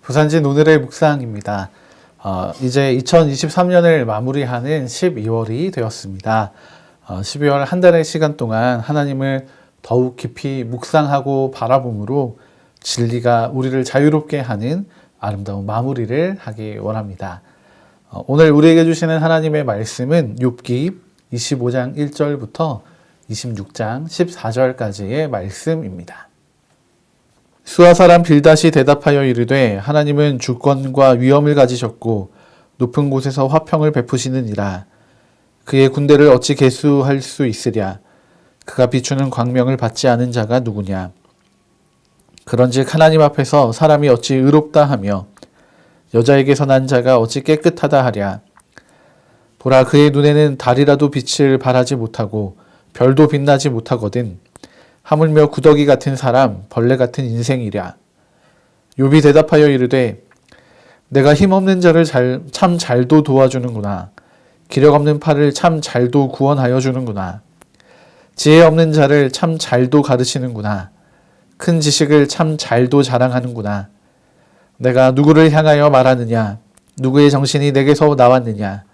부산진 오늘의 묵상입니다. 이제 2023년을 마무리하는 12월이 되었습니다. 12월 한 달의 시간 동안 하나님을 더욱 깊이 묵상하고 바라봄으로 진리가 우리를 자유롭게 하는 아름다운 마무리를 하기 원합니다. 오늘 우리에게 주시는 하나님의 말씀은 욥기 25장 1절부터 26장 14절까지의 말씀입니다. 수아 사람 빌닷이 대답하여 이르되 하나님은 주권과 위엄을 가지셨고 높은 곳에서 화평을 베푸시느니라. 그의 군대를 어찌 계수할 수 있으랴. 그가 비추는 광명을 받지 않은 자가 누구냐. 그런즉 하나님 앞에서 사람이 어찌 의롭다 하며 여자에게서 난 자가 어찌 깨끗하다 하랴. 보라, 그의 눈에는 달이라도 빛을 발하지 못하고 별도 빛나지 못하거든. 하물며 구더기 같은 사람, 벌레 같은 인생이랴. 욥이 대답하여 이르되 내가 힘없는 자를 참 잘도 도와주는구나. 기력 없는 팔을 참 잘도 구원하여 주는구나. 지혜 없는 자를 참 잘도 가르치는구나. 큰 지식을 참 잘도 자랑하는구나. 내가 누구를 향하여 말하느냐. 누구의 정신이 내게서 나왔느냐.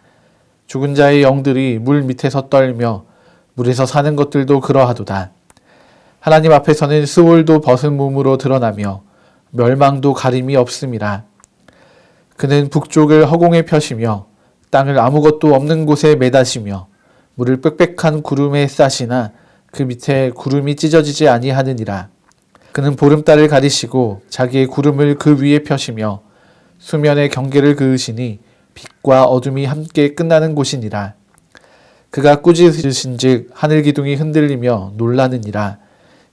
죽은 자의 영들이 물 밑에서 떨며 물에서 사는 것들도 그러하도다. 하나님 앞에서는 수월도 벗은 몸으로 드러나며 멸망도 가림이 없음이라. 그는 북쪽을 허공에 펴시며 땅을 아무것도 없는 곳에 매다시며 물을 빽빽한 구름에 싸시나 그 밑에 구름이 찢어지지 아니하느니라. 그는 보름달을 가리시고 자기의 구름을 그 위에 펴시며 수면의 경계를 그으시니 빛과 어둠이 함께 끝나는 곳이니라. 그가 꾸짖으신즉 하늘 기둥이 흔들리며 놀라느니라.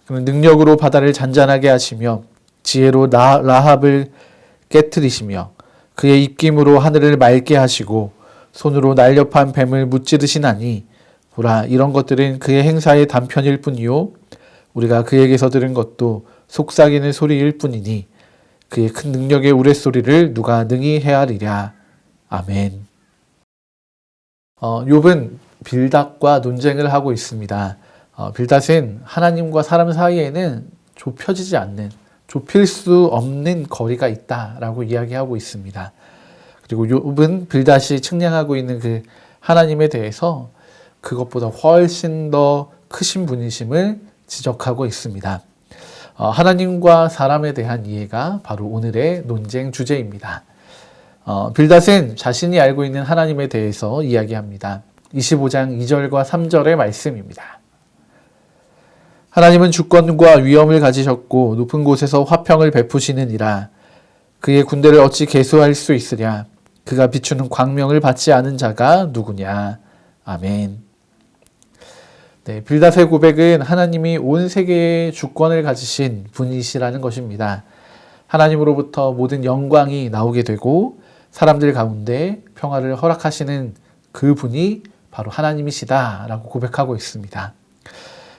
그는 능력으로 바다를 잔잔하게 하시며 지혜로 라합을 깨트리시며 그의 입김으로 하늘을 맑게 하시고 손으로 날렵한 뱀을 무찌르시나니 보라, 이런 것들은 그의 행사의 단편일 뿐이요 우리가 그에게서 들은 것도 속삭이는 소리일 뿐이니 그의 큰 능력의 우레소리를 누가 능히 헤아리랴. 아멘. 욥은 빌닷과 논쟁을 하고 있습니다. 빌닷은 하나님과 사람 사이에는 좁혀지지 않는, 좁힐 수 없는 거리가 있다라고 이야기하고 있습니다. 그리고 욥은 빌닷이 측량하고 있는 그 하나님에 대해서 그것보다 훨씬 더 크신 분이심을 지적하고 있습니다. 하나님과 사람에 대한 이해가 바로 오늘의 논쟁 주제입니다. 빌닷은 자신이 알고 있는 하나님에 대해서 이야기합니다. 25장 2절과 3절의 말씀입니다. 하나님은 주권과 위엄을 가지셨고 높은 곳에서 화평을 베푸시느니라. 그의 군대를 어찌 계수할 수 있으랴. 그가 비추는 광명을 받지 않은 자가 누구냐. 아멘. 네, 빌닷의 고백은 하나님이 온 세계의 주권을 가지신 분이시라는 것입니다. 하나님으로부터 모든 영광이 나오게 되고 사람들 가운데 평화를 허락하시는 그 분이 바로 하나님이시다라고 고백하고 있습니다.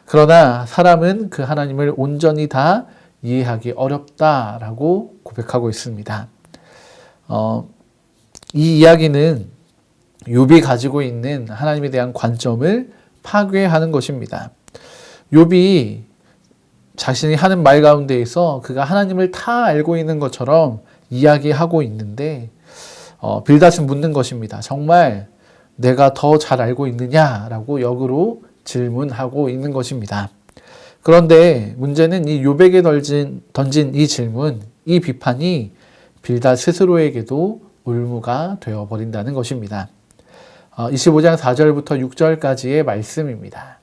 그러나 사람은 그 하나님을 온전히 다 이해하기 어렵다라고 고백하고 있습니다. 이 이야기는 욥이 가지고 있는 하나님에 대한 관점을 파괴하는 것입니다. 욥이 자신이 하는 말 가운데에서 그가 하나님을 다 알고 있는 것처럼 이야기하고 있는데 빌닷은 묻는 것입니다. 정말 내가 더 잘 알고 있느냐라고 역으로 질문하고 있는 것입니다. 그런데 문제는 이 욥에게 던진 이 질문, 이 비판이 빌닷 스스로에게도 올무가 되어버린다는 것입니다. 25장 4절부터 6절까지의 말씀입니다.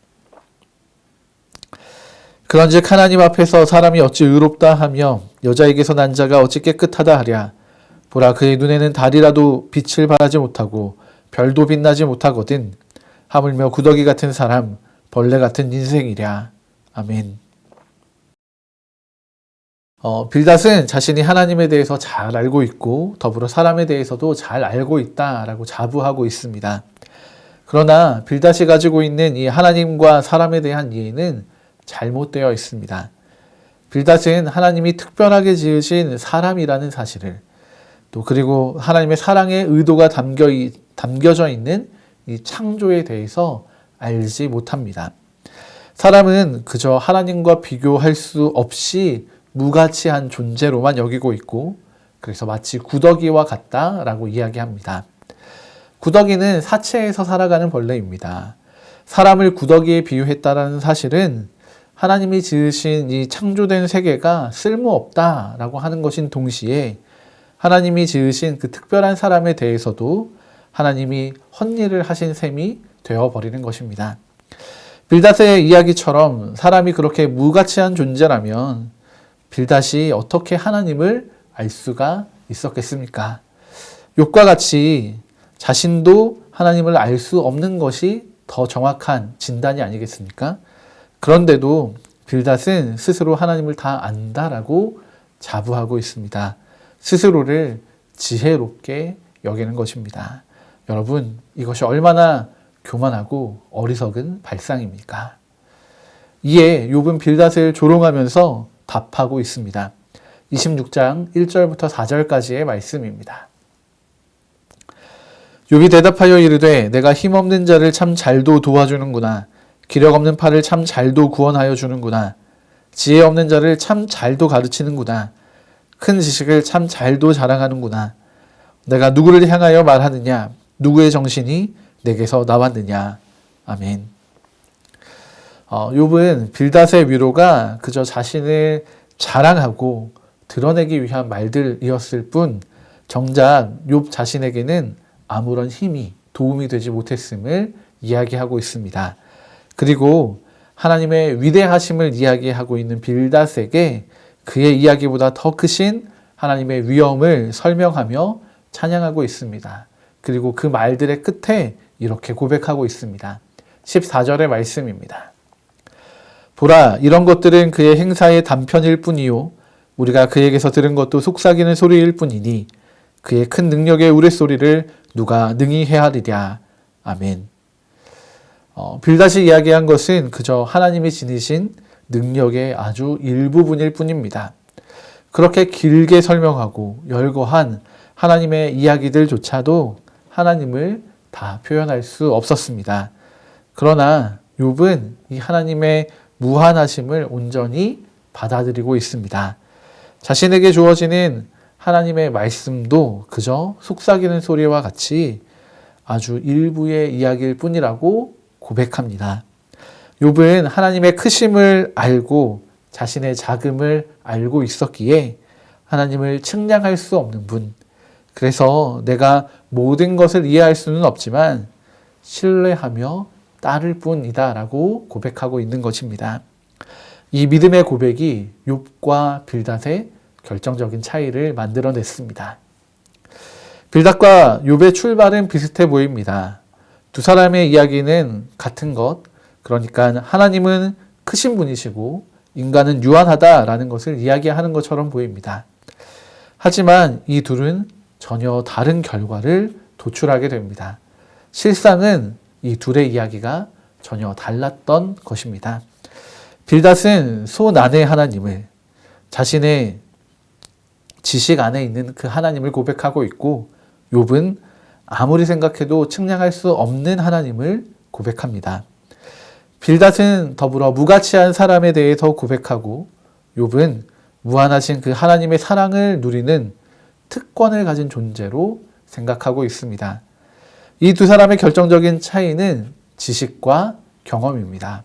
그런즉 하나님 앞에서 사람이 어찌 의롭다 하며 여자에게서 난 자가 어찌 깨끗하다 하랴. 보라, 그의 눈에는 달이라도 빛을 발하지 못하고 별도 빛나지 못하거든. 하물며 구더기 같은 사람, 벌레 같은 인생이랴. 아멘. 빌닷은 자신이 하나님에 대해서 잘 알고 있고 더불어 사람에 대해서도 잘 알고 있다라고 자부하고 있습니다. 그러나 빌닷이 가지고 있는 이 하나님과 사람에 대한 이해는 잘못되어 있습니다. 빌닷은 하나님이 특별하게 지으신 사람이라는 사실을 또 그리고 하나님의 사랑의 의도가 담겨져 있는 이 창조에 대해서 알지 못합니다. 사람은 그저 하나님과 비교할 수 없이 무가치한 존재로만 여기고 있고, 그래서 마치 구더기와 같다라고 이야기합니다. 구더기는 사체에서 살아가는 벌레입니다. 사람을 구더기에 비유했다라는 사실은 하나님이 지으신 이 창조된 세계가 쓸모없다라고 하는 것인 동시에 하나님이 지으신 그 특별한 사람에 대해서도 하나님이 헛일을 하신 셈이 되어버리는 것입니다. 빌닷의 이야기처럼 사람이 그렇게 무가치한 존재라면 빌닷이 어떻게 하나님을 알 수가 있었겠습니까? 욥과 같이 자신도 하나님을 알 수 없는 것이 더 정확한 진단이 아니겠습니까? 그런데도 빌닷은 스스로 하나님을 다 안다라고 자부하고 있습니다. 스스로를 지혜롭게 여기는 것입니다. 여러분, 이것이 얼마나 교만하고 어리석은 발상입니까? 이에 욥은 빌닷을 조롱하면서 답하고 있습니다. 26장 1절부터 4절까지의 말씀입니다. 욥이 대답하여 이르되 내가 힘없는 자를 참 잘도 도와주는구나. 기력 없는 팔을 참 잘도 구원하여 주는구나. 지혜 없는 자를 참 잘도 가르치는구나. 큰 지식을 참 잘도 자랑하는구나. 내가 누구를 향하여 말하느냐? 누구의 정신이 내게서 나왔느냐? 아멘. 욥은 빌닷의 위로가 그저 자신을 자랑하고 드러내기 위한 말들이었을 뿐 정작 욥 자신에게는 아무런 힘이 도움이 되지 못했음을 이야기하고 있습니다. 그리고 하나님의 위대하심을 이야기하고 있는 빌닷에게 그의 이야기보다 더 크신 하나님의 위엄을 설명하며 찬양하고 있습니다. 그리고 그 말들의 끝에 이렇게 고백하고 있습니다. 14절의 말씀입니다. 보라, 이런 것들은 그의 행사의 단편일 뿐이요 우리가 그에게서 들은 것도 속삭이는 소리일 뿐이니 그의 큰 능력의 우레소리를 누가 능히 헤아리랴. 아멘. 빌닷이 이야기한 것은 그저 하나님이 지니신 능력의 아주 일부분일 뿐입니다. 그렇게 길게 설명하고 열거한 하나님의 이야기들조차도 하나님을 다 표현할 수 없었습니다. 그러나 욥은 이 하나님의 무한하심을 온전히 받아들이고 있습니다. 자신에게 주어지는 하나님의 말씀도 그저 속삭이는 소리와 같이 아주 일부의 이야기일 뿐이라고 고백합니다. 욥은 하나님의 크심을 알고 자신의 작음을 알고 있었기에 하나님을 측량할 수 없는 분, 그래서 내가 모든 것을 이해할 수는 없지만 신뢰하며 따를 뿐이다 라고 고백하고 있는 것입니다. 이 믿음의 고백이 욥과 빌닷의 결정적인 차이를 만들어냈습니다. 빌닷과 욥의 출발은 비슷해 보입니다. 두 사람의 이야기는 같은 것, 그러니까 하나님은 크신 분이시고 인간은 유한하다라는 것을 이야기하는 것처럼 보입니다. 하지만 이 둘은 전혀 다른 결과를 도출하게 됩니다. 실상은 이 둘의 이야기가 전혀 달랐던 것입니다. 빌닷은 손안의 하나님을, 자신의 지식 안에 있는 그 하나님을 고백하고 있고 욥은 아무리 생각해도 측량할 수 없는 하나님을 고백합니다. 빌닷은 더불어 무가치한 사람에 대해서 고백하고 욥은 무한하신 그 하나님의 사랑을 누리는 특권을 가진 존재로 생각하고 있습니다. 이 두 사람의 결정적인 차이는 지식과 경험입니다.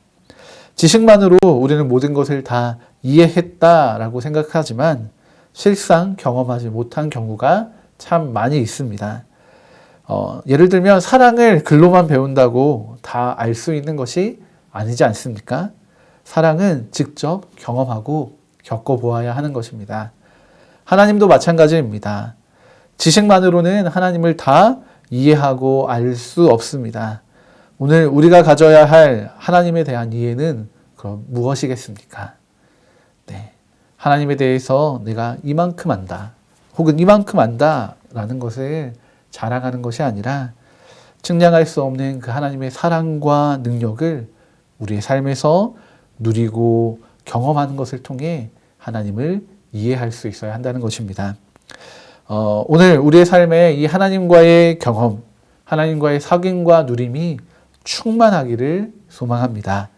지식만으로 우리는 모든 것을 다 이해했다라고 생각하지만 실상 경험하지 못한 경우가 참 많이 있습니다. 예를 들면 사랑을 글로만 배운다고 다 알 수 있는 것이 아니지 않습니까? 사랑은 직접 경험하고 겪어보아야 하는 것입니다. 하나님도 마찬가지입니다. 지식만으로는 하나님을 다 이해하고 알 수 없습니다. 오늘 우리가 가져야 할 하나님에 대한 이해는 그럼 무엇이겠습니까? 네. 하나님에 대해서 내가 이만큼 안다, 혹은 이만큼 안다 라는 것을 자랑하는 것이 아니라 측량할 수 없는 그 하나님의 사랑과 능력을 우리의 삶에서 누리고 경험하는 것을 통해 하나님을 이해할 수 있어야 한다는 것입니다. 오늘 우리의 삶에 이 하나님과의 경험, 하나님과의 사귐과 누림이 충만하기를 소망합니다.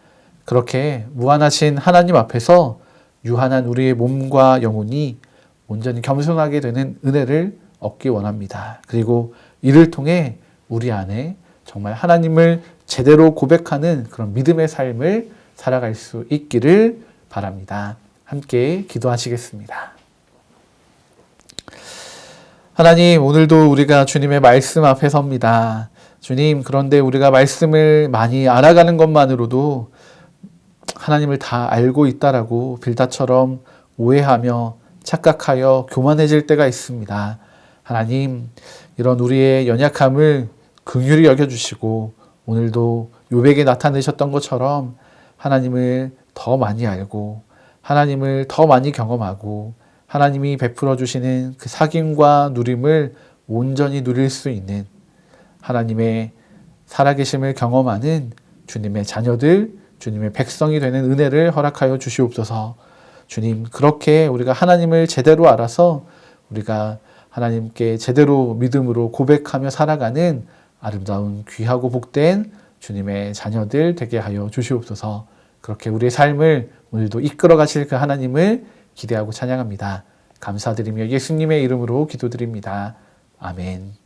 그렇게 무한하신 하나님 앞에서 유한한 우리의 몸과 영혼이 온전히 겸손하게 되는 은혜를 얻기 원합니다. 그리고 이를 통해 우리 안에 정말 하나님을 제대로 고백하는 그런 믿음의 삶을 살아갈 수 있기를 바랍니다. 함께 기도하시겠습니다. 하나님, 오늘도 우리가 주님의 말씀 앞에 섭니다. 주님, 그런데 우리가 말씀을 많이 알아가는 것만으로도 하나님을 다 알고 있다라고 빌다처럼 오해하며 착각하여 교만해질 때가 있습니다. 하나님, 이런 우리의 연약함을 긍휼히 여겨주시고 오늘도 요백에 나타내셨던 것처럼 하나님을 더 많이 알고 하나님을 더 많이 경험하고 하나님이 베풀어 주시는 그 사귐과 누림을 온전히 누릴 수 있는 하나님의 살아계심을 경험하는 주님의 자녀들, 주님의 백성이 되는 은혜를 허락하여 주시옵소서. 주님, 그렇게 우리가 하나님을 제대로 알아서 우리가 하나님께 제대로 믿음으로 고백하며 살아가는 아름다운 귀하고 복된 주님의 자녀들 되게 하여 주시옵소서. 그렇게 우리의 삶을 오늘도 이끌어 가실 그 하나님을 기대하고 찬양합니다. 감사드리며 예수님의 이름으로 기도드립니다. 아멘.